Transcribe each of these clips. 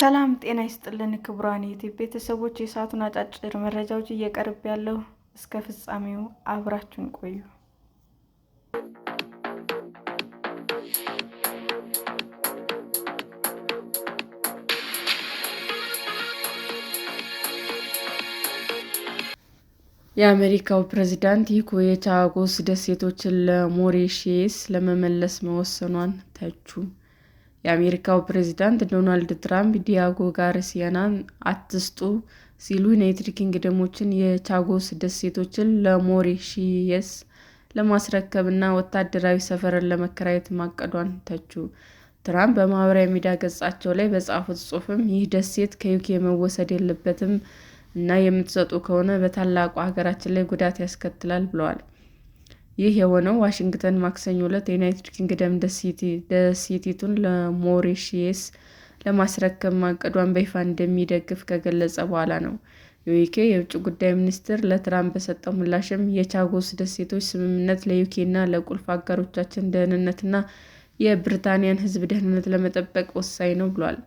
ሰላም ጤና ይስጥልን ክቡራን የዩቲዩብ ቤተሰቦች፣ የሰዓቱን አጫጭር መረጃዎች እየቀርብ ያለው እስከ ፍጻሜው አብራችሁን ቆዩ። የአሜሪካው ፕሬዝዳንት የቻጎስ ደሴቶችን ለሞሪሼስ ለመመለስ መወሰኗን ተቹ። የአሜሪካው ፕሬዝዳንት ዶናልድ ትራምፕ ዲያጎ ጋርሲያናን አትስጡ ሲሉ ዩናይትድ ኪንግደሞችን የቻጎስ ደሴቶችን ለሞሪሼስ ለማስረከብ እና ወታደራዊ ሰፈርን ለመከራየት ማቀዷን ተቹ። ትራምፕ በማህበራዊ ሚዲያ ገጻቸው ላይ በጻፉት ጽሑፍም ይህ ደሴት ከዩኬ መወሰድ የለበትም እና የምትሰጡ ከሆነ በታላቋ ሀገራችን ላይ ጉዳት ያስከትላል ብለዋል። ይህ የሆነው ዋሽንግተን ማክሰኞ ዕለት የዩናይትድ ኪንግደም ደሴቲቱን ለሞሪሼስ ለማስረከብ ማቀዷን በይፋ እንደሚደግፍ ከገለጸ በኋላ ነው። የዩኬ የውጭ ጉዳይ ሚኒስትር ለትራምፕ በሰጠው ምላሽም የቻጎስ ደሴቶች ስምምነት ለዩኬ እና ለቁልፍ አጋሮቻችን ደህንነትና የብሪታንያን ሕዝብ ደህንነት ለመጠበቅ ወሳኝ ነው ብሏል።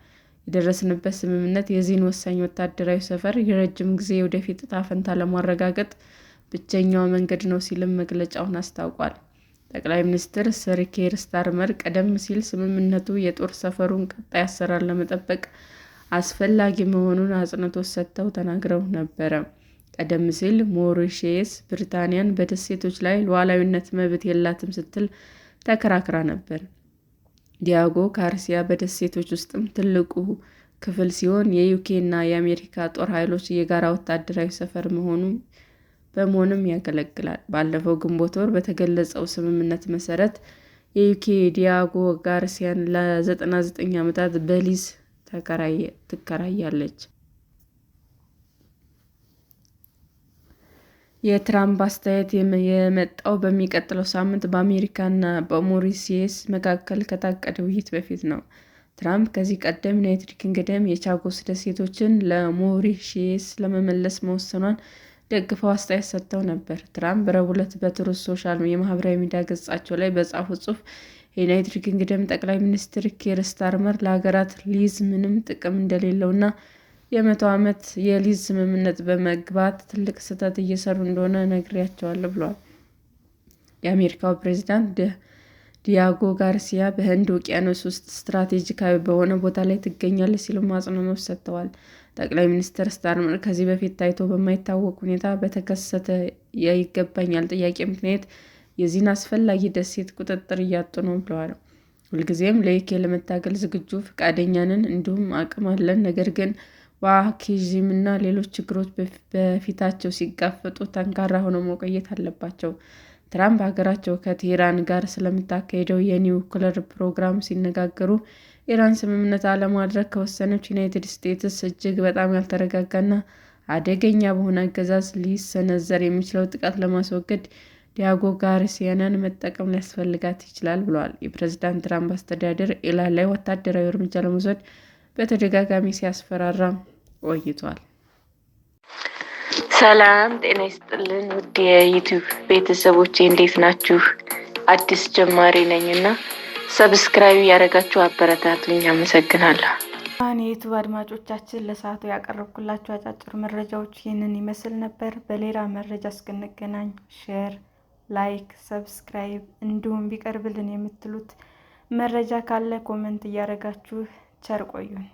የደረስንበት ስምምነት የዚህን ወሳኝ ወታደራዊ ሰፈር የረጅም ጊዜ የወደፊት ዕጣ ፈንታ ለማረጋገጥ ብቸኛው መንገድ ነው ሲልም መግለጫውን አስታውቋል። ጠቅላይ ሚኒስትር ሰር ኬር ስታርመር ቀደም ሲል ስምምነቱ የጦር ሰፈሩን ቀጣይ አሰራር ለመጠበቅ አስፈላጊ መሆኑን አጽንዖት ሰጥተው ተናግረው ነበረ። ቀደም ሲል ሞሪሼስ ብሪታንያን በደሴቶች ላይ ሉዓላዊነት መብት የላትም ስትል ተከራክራ ነበር። ዲያጎ ጋርሲያ በደሴቶች ውስጥም ትልቁ ክፍል ሲሆን የዩኬ እና የአሜሪካ ጦር ኃይሎች የጋራ ወታደራዊ ሰፈር በመሆንም ያገለግላል። ባለፈው ግንቦት ወር በተገለጸው ስምምነት መሰረት የዩኬ ዲያጎ ጋርሲያን ለ99 ዓመታት በሊዝ ትከራያለች። የትራምፕ አስተያየት የመጣው በሚቀጥለው ሳምንት በአሜሪካ እና በሞሪሼስ መካከል ከታቀደ ውይይት በፊት ነው። ትራምፕ ከዚህ ቀደም ዩናይትድ ኪንግደም የቻጎስ ደሴቶችን ለሞሪሼስ ለመመለስ መወሰኗን ደግፈው አስተያየት ሰጥተው ነበር። ትራምፕ ረቡዕ ዕለት በትሩዝ ሶሻል የማህበራዊ ሚዲያ ገጻቸው ላይ በጻፉት ጽሑፍ የዩናይትድ ኪንግደም ጠቅላይ ሚኒስትር ኬር ስታርመር ለሀገራት ሊዝ ምንም ጥቅም እንደሌለው እና የ100 ዓመት የሊዝ ስምምነት በመግባት ትልቅ ስህተት እየሰሩ እንደሆነ ነግሬያቸዋለሁ ብለዋል። የአሜሪካው ፕሬዝዳንት ዲያጎ ጋርሲያ በህንድ ውቅያኖስ ውስጥ ስትራቴጂካዊ በሆነ ቦታ ላይ ትገኛለች ሲሉም አጽንዖት ሰጥተዋል። ጠቅላይ ሚኒስትር ስታርመር ከዚህ በፊት ታይቶ በማይታወቅ ሁኔታ በተከሰተ የይገባኛል ጥያቄ ምክንያት የዚህን አስፈላጊ ደሴት ቁጥጥር እያጡ ነው ብለዋል። ሁልጊዜም ለዩኬ ለመታገል ዝግጁ፣ ፈቃደኛ ነን፣ እንዲሁም አቅም አለን። ነገር ግን ዋሃኪዝም እና ሌሎች ችግሮች በፊታቸው ሲጋፈጡ ጠንካራ ሆነው መቆየት አለባቸው። ትራምፕ ሀገራቸው ከቴህራን ጋር ስለምታካሄደው የኒውክለር ፕሮግራም ሲነጋገሩ ኢራን ስምምነት አለማድረግ ከወሰነች ዩናይትድ ስቴትስ እጅግ በጣም ያልተረጋጋና አደገኛ በሆነ አገዛዝ ሊሰነዘር የሚችለው ጥቃት ለማስወገድ ዲያጎ ጋርሲያንን መጠቀም ሊያስፈልጋት ይችላል ብለዋል። የፕሬዝዳንት ትራምፕ አስተዳደር ኢራን ላይ ወታደራዊ እርምጃ ለመውሰድ በተደጋጋሚ ሲያስፈራራ ቆይቷል። ሰላም ጤና ይስጥልን ውድ የዩቲዩብ ቤተሰቦቼ እንዴት ናችሁ? አዲስ ጀማሪ ነኝና ሰብስክራይብ ያደረጋችሁ አበረታቱኝ። አመሰግናለሁ። የዩቲዩብ አድማጮቻችን ለሰዓቱ ያቀረብኩላችሁ አጫጭር መረጃዎች ይህንን ይመስል ነበር። በሌላ መረጃ እስክንገናኝ ሼር፣ ላይክ፣ ሰብስክራይብ እንዲሁም ቢቀርብልን የምትሉት መረጃ ካለ ኮሜንት እያደረጋችሁ ቸር ቆዩን።